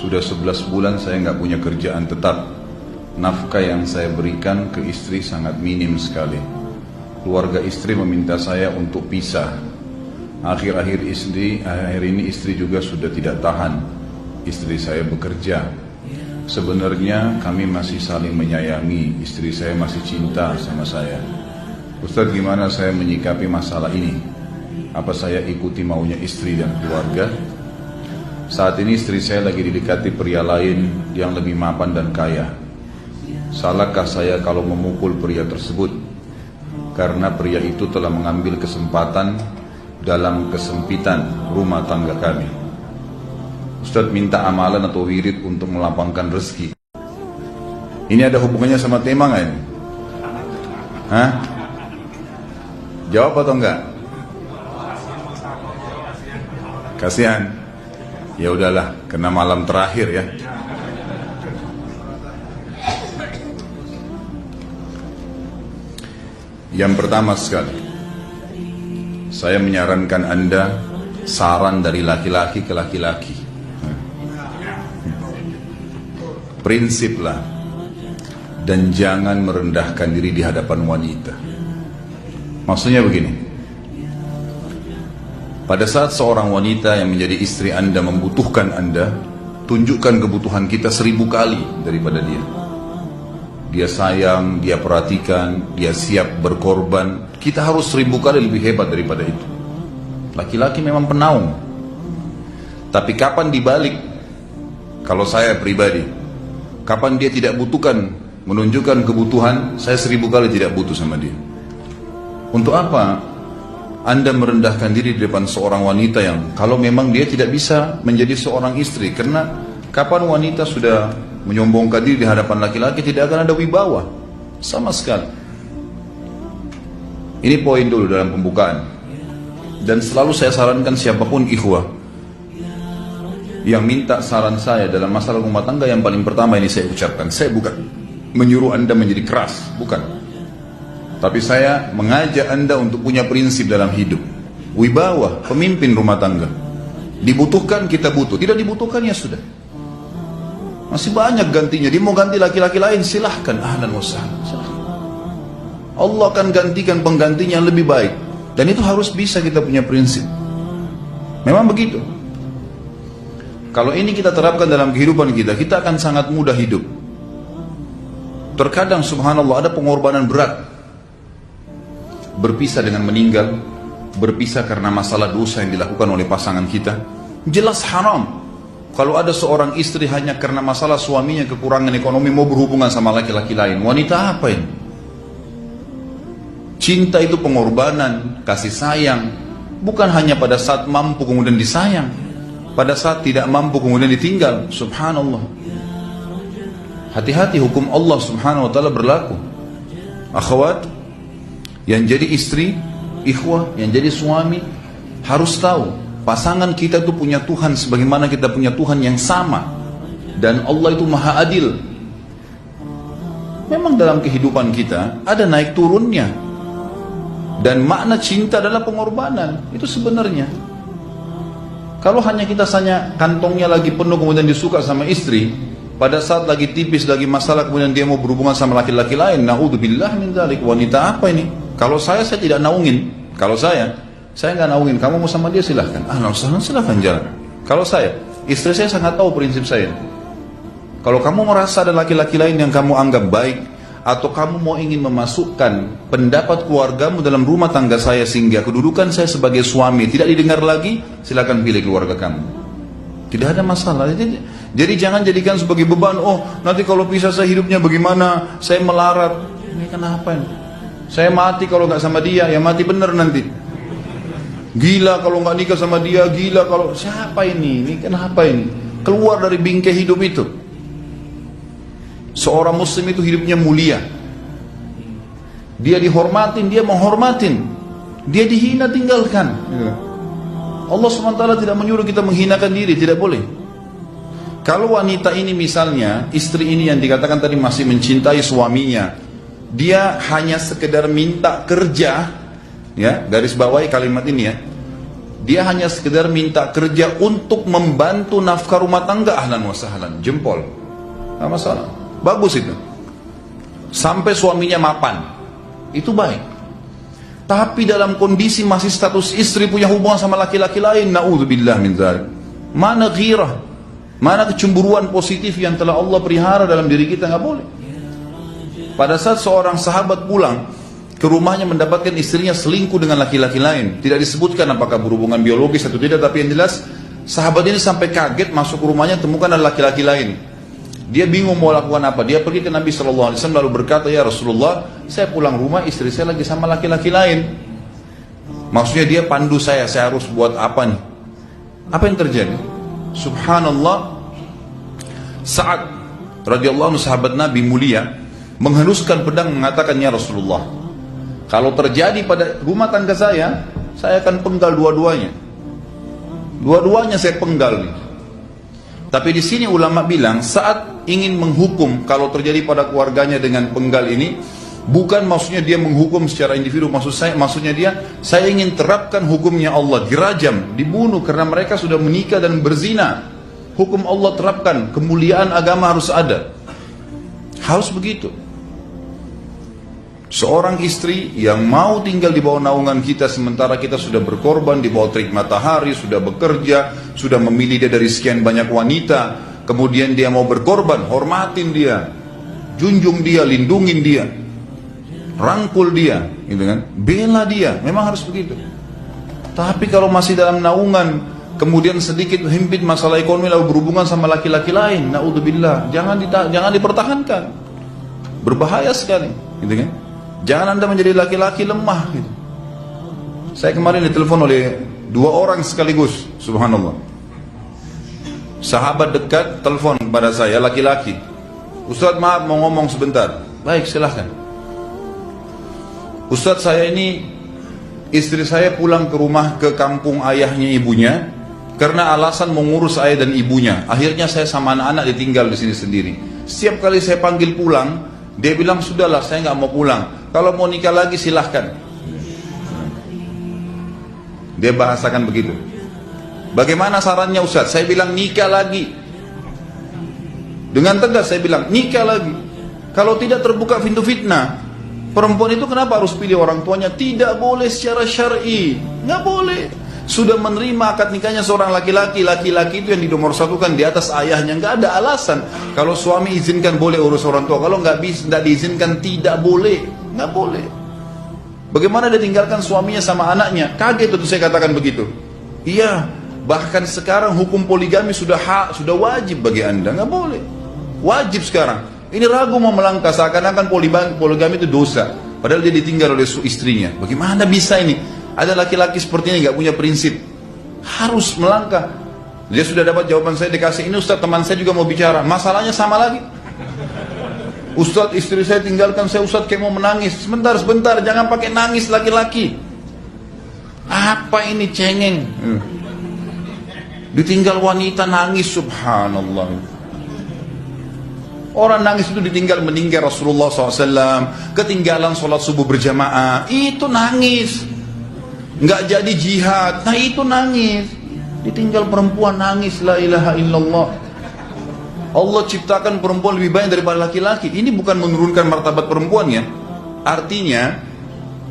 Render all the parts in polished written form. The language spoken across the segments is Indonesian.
Sudah 11 bulan saya nggak punya kerjaan tetap. Nafkah yang saya berikan ke istri sangat minim sekali. Keluarga istri meminta saya untuk pisah. Akhir-akhir ini istri juga sudah tidak tahan. Istri saya bekerja. Sebenarnya kami masih saling menyayangi. Istri saya masih cinta sama saya. Ustaz, gimana saya menyikapi masalah ini? Apa saya ikuti maunya istri dan keluarga? Saat ini istri saya lagi didekati pria lain yang lebih mapan dan kaya. Salahkah saya kalau memukul pria tersebut? Karena pria itu telah mengambil kesempatan dalam kesempitan rumah tangga kami. Ustaz minta amalan atau wirid untuk melapangkan rezeki. Ini ada hubungannya sama tema nggak ini? Hah? Jawab atau enggak? Kasihan. Ya udahlah, kena malam terakhir ya. Yang pertama sekali, saya menyarankan Anda saran dari laki-laki ke laki-laki. Prinsiplah dan jangan merendahkan diri di hadapan wanita. Maksudnya begini. Pada saat seorang wanita yang menjadi istri Anda membutuhkan Anda, tunjukkan kebutuhan kita 1000 kali daripada dia. Dia sayang, dia perhatikan, dia siap berkorban. Kita harus 1000 kali lebih hebat daripada itu. Laki-laki memang penaung. Tapi kapan dibalik? Kalau saya pribadi, kapan dia tidak butuhkan, menunjukkan kebutuhan, saya 1000 kali tidak butuh sama dia. Untuk apa Anda merendahkan diri di depan seorang wanita yang kalau memang dia tidak bisa menjadi seorang istri? Karena kapan wanita sudah menyombongkan diri di hadapan laki-laki, tidak akan ada wibawa sama sekali. Ini poin dulu dalam pembukaan. Dan selalu saya sarankan siapapun ikhwah yang minta saran saya dalam masalah rumah tangga, yang paling pertama ini saya ucapkan, saya bukan menyuruh Anda menjadi keras, bukan. Tapi saya mengajak Anda untuk punya prinsip dalam hidup. Wibawa, pemimpin rumah tangga. Dibutuhkan, kita butuh. Tidak dibutuhkan, ya sudah. Masih banyak gantinya. Dia mau ganti laki-laki lain, silahkan. Ahlan wa sahlan. Allah akan gantikan penggantinya yang lebih baik. Dan itu harus bisa kita punya prinsip. Memang begitu. Kalau ini kita terapkan dalam kehidupan kita, kita akan sangat mudah hidup. Terkadang subhanallah ada pengorbanan berat. Berpisah dengan meninggal, berpisah karena masalah dosa yang dilakukan oleh pasangan kita, jelas haram. Kalau ada seorang istri hanya karena masalah suaminya kekurangan ekonomi mau berhubungan sama laki-laki lain, wanita apa ini? Cinta itu pengorbanan, kasih sayang, bukan hanya pada saat mampu kemudian disayang, pada saat tidak mampu kemudian ditinggal. Subhanallah. Hati-hati, hukum Allah subhanahu wa ta'ala berlaku. Akhwat yang jadi istri, ikhwah yang jadi suami, harus tahu pasangan kita itu punya Tuhan sebagaimana kita punya Tuhan yang sama. Dan Allah itu maha adil. Memang dalam kehidupan kita ada naik turunnya. Dan makna cinta adalah pengorbanan. Itu sebenarnya. Kalau hanya kita kantongnya lagi penuh kemudian disuka sama istri, pada saat lagi tipis, lagi masalah kemudian dia mau berhubungan sama laki-laki lain, na'udzubillah min dzalik. Wanita apa ini? Kalau saya tidak naungin. Kalau saya nggak naungin. Kamu mau sama dia silahkan. Silahkan jalan. Kalau saya, istri saya sangat tahu prinsip saya. Kalau kamu merasa ada laki-laki lain yang kamu anggap baik, atau kamu mau ingin memasukkan pendapat keluargamu dalam rumah tangga saya sehingga kedudukan saya sebagai suami tidak didengar lagi, silakan pilih keluarga kamu. Tidak ada masalah. Jadi jangan jadikan sebagai beban. Oh, nanti kalau pisah saya hidupnya bagaimana? Saya melarat. Ini kenapa ini? Saya mati kalau nggak sama dia, ya mati bener nanti. Gila kalau nggak nikah sama dia, gila kalau siapa ini? Ini kenapa ini? Keluar dari bingkai hidup itu. Seorang muslim itu hidupnya mulia. Dia dihormatin, dia menghormatin. Dia dihina, tinggalkan. Allah SWT tidak menyuruh kita menghinakan diri, tidak boleh. Kalau wanita ini misalnya, istri ini yang dikatakan tadi masih mencintai suaminya, dia hanya sekedar minta kerja, ya, garis bawahi kalimat ini ya, dia hanya sekedar minta kerja untuk membantu nafkah rumah tangga, ahlan wa sahlan, jempol, nggak masalah, bagus itu. Sampai suaminya mapan, itu baik. Tapi dalam kondisi masih status istri punya hubungan sama laki-laki lain, na'udzubillah min dzalik. Mana ghirah, mana kecemburuan positif yang telah Allah pelihara dalam diri kita, nggak boleh. Pada saat seorang sahabat pulang ke rumahnya mendapatkan istrinya selingkuh dengan laki-laki lain, tidak disebutkan apakah berhubungan biologis atau tidak, tapi yang jelas sahabat ini sampai kaget masuk ke rumahnya temukan ada laki-laki lain. Dia bingung mau lakukan apa. Dia pergi ke Nabi SAW lalu berkata, ya Rasulullah, saya pulang rumah istri saya lagi sama laki-laki lain. Maksudnya dia pandu saya harus buat apa nih? Apa yang terjadi? Subhanallah, Sa'ad radhiyallahu anhu sahabat Nabi mulia menghenuskan pedang mengatakan, ya Rasulullah, kalau terjadi pada rumah tangga saya akan penggal dua-duanya. Dua-duanya saya penggal nih. Tapi di sini ulama bilang saat ingin menghukum kalau terjadi pada keluarganya dengan penggal ini, bukan maksudnya dia menghukum secara individu, maksudnya dia, saya ingin terapkan hukumnya Allah, dirajam, dibunuh karena mereka sudah menikah dan berzina. Hukum Allah terapkan, kemuliaan agama harus ada. Harus begitu. Seorang istri yang mau tinggal di bawah naungan kita sementara kita sudah berkorban di bawah terik matahari, sudah bekerja, sudah memilih dia dari sekian banyak wanita, kemudian dia mau berkorban, hormatin dia, junjung dia, lindungin dia, rangkul dia, gitu kan? Bela dia, memang harus begitu. Tapi kalau masih dalam naungan, kemudian sedikit himpit masalah ekonomi lalu berhubungan sama laki-laki lain, naudzubillah, jangan dipertahankan, berbahaya sekali, gitu kan? Jangan Anda menjadi laki-laki lemah gitu. Saya kemarin ditelepon oleh dua orang sekaligus, subhanallah. Sahabat dekat telepon kepada saya, laki-laki. Ustaz, maaf mau ngomong sebentar. Baik, silahkan. Ustaz, saya ini, istri saya pulang ke rumah ke kampung ayahnya ibunya karena alasan mengurus ayah dan ibunya. Akhirnya saya sama anak-anak ditinggal di sini sendiri. Setiap kali saya panggil pulang, dia bilang, sudahlah saya nggak mau pulang. Kalau mau nikah lagi silahkan. Dia bahasakan begitu. Bagaimana sarannya Ustaz? Saya bilang nikah lagi. Dengan tegas saya bilang nikah lagi. Kalau tidak terbuka pintu fitnah. Perempuan itu kenapa harus pilih orang tuanya? Tidak boleh secara syar'i. Nggak boleh. Sudah menerima akad nikahnya seorang laki-laki, laki-laki itu yang dinomorsatukan di atas ayahnya, nggak ada alasan. Kalau suami izinkan boleh urus orang tua, kalau nggak diizinkan tidak boleh, nggak boleh. Bagaimana dia tinggalkan suaminya sama anaknya? Kaget itu saya katakan begitu. Iya, bahkan sekarang hukum poligami sudah wajib bagi Anda, nggak boleh. Wajib sekarang. Ini ragu mau melangkah seakan-akan poligami itu dosa, padahal dia ditinggal oleh istrinya. Bagaimana bisa ini? Ada laki-laki seperti ini gak punya prinsip, harus melangkah. Dia sudah dapat jawaban saya, dikasih ini Ustaz, teman saya juga mau bicara, masalahnya sama lagi. Ustaz, istri saya tinggalkan saya, Ustaz, kayak mau menangis. Sebentar, jangan pakai nangis laki-laki. Apa ini cengeng? Ditinggal wanita nangis, subhanallah. Orang nangis itu ditinggal meninggal Rasulullah SAW, ketinggalan sholat subuh berjamaah, itu nangis. Nggak jadi jihad, nah itu nangis. Ditinggal perempuan nangis, la ilaha illallah. Allah ciptakan perempuan lebih banyak daripada laki-laki. Ini bukan menurunkan martabat perempuan ya. Artinya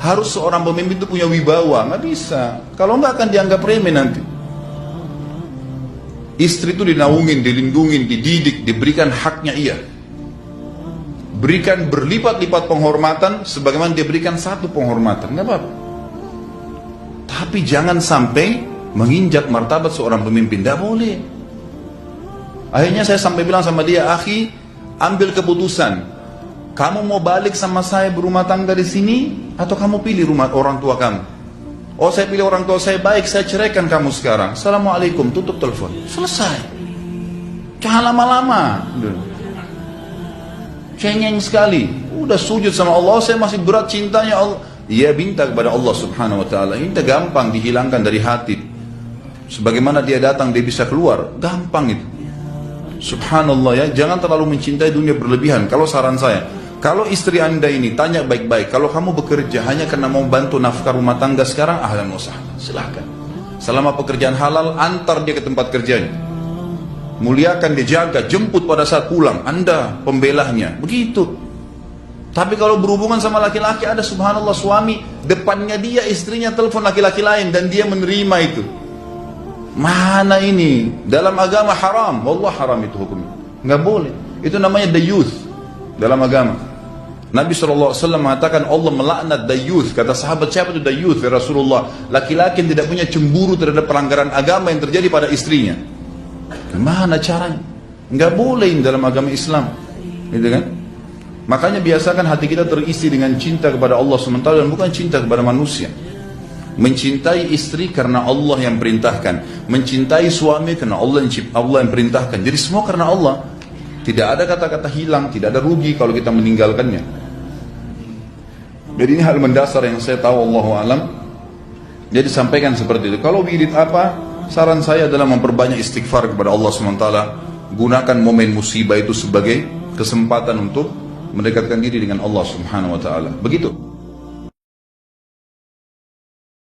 harus seorang pemimpin itu punya wibawa. Nggak bisa, kalau nggak akan dianggap remeh nanti. Istri itu dinaungin, dilindungin, dididik, diberikan haknya ia. Berikan berlipat-lipat penghormatan sebagaimana dia berikan satu penghormatan, nggak apa-apa. Tapi jangan sampai menginjak martabat seorang pemimpin, tidak boleh. Akhirnya saya sampai bilang sama dia, akhi, ambil keputusan. Kamu mau balik sama saya berumah tangga di sini, atau kamu pilih rumah orang tua kamu? Oh, saya pilih orang tua saya, baik, saya ceraikan kamu sekarang. Assalamualaikum, tutup telepon, selesai. Jangan lama-lama. Cengeng sekali. Udah sujud sama Allah, saya masih berat cintanya Allah. Ia minta kepada Allah subhanahu wa ta'ala. Ini gampang dihilangkan dari hati. Sebagaimana dia datang, dia bisa keluar. Gampang itu. Subhanallah ya. Jangan terlalu mencintai dunia berlebihan. Kalau saran saya, kalau istri Anda ini tanya baik-baik, kalau kamu bekerja hanya karena mau bantu nafkah rumah tangga sekarang, ahlan wa sahlan, silahkan. Selama pekerjaan halal, antar dia ke tempat kerjanya. Muliakan dia, jaga, jemput pada saat pulang. Anda pembelahnya. Begitu. Tapi kalau berhubungan sama laki-laki, ada subhanallah suami, depannya dia, istrinya telepon laki-laki lain, dan dia menerima itu. Mana ini? Dalam agama haram. Wallah haram itu hukumnya. Nggak boleh. Itu namanya dayuth dalam agama. Nabi SAW mengatakan Allah melaknat dayuth. Kata sahabat, siapa itu dayuth ya Rasulullah? Laki-laki yang tidak punya cemburu terhadap pelanggaran agama yang terjadi pada istrinya. Gimana caranya? Nggak boleh dalam agama Islam, gitu kan? Makanya biasakan hati kita terisi dengan cinta kepada Allah SWT dan bukan cinta kepada manusia. Mencintai istri karena Allah yang perintahkan, mencintai suami karena Allah yang perintahkan. Jadi semua karena Allah. Tidak ada kata-kata hilang, tidak ada rugi kalau kita meninggalkannya. Jadi ini hal mendasar yang saya tahu, Allahu alam. Jadi sampaikan seperti itu. Kalau wirid apa? Saran saya adalah memperbanyak istighfar kepada Allah SWT. Gunakan momen musibah itu sebagai kesempatan untuk mendekatkan diri dengan Allah Subhanahu wa taala. Begitu.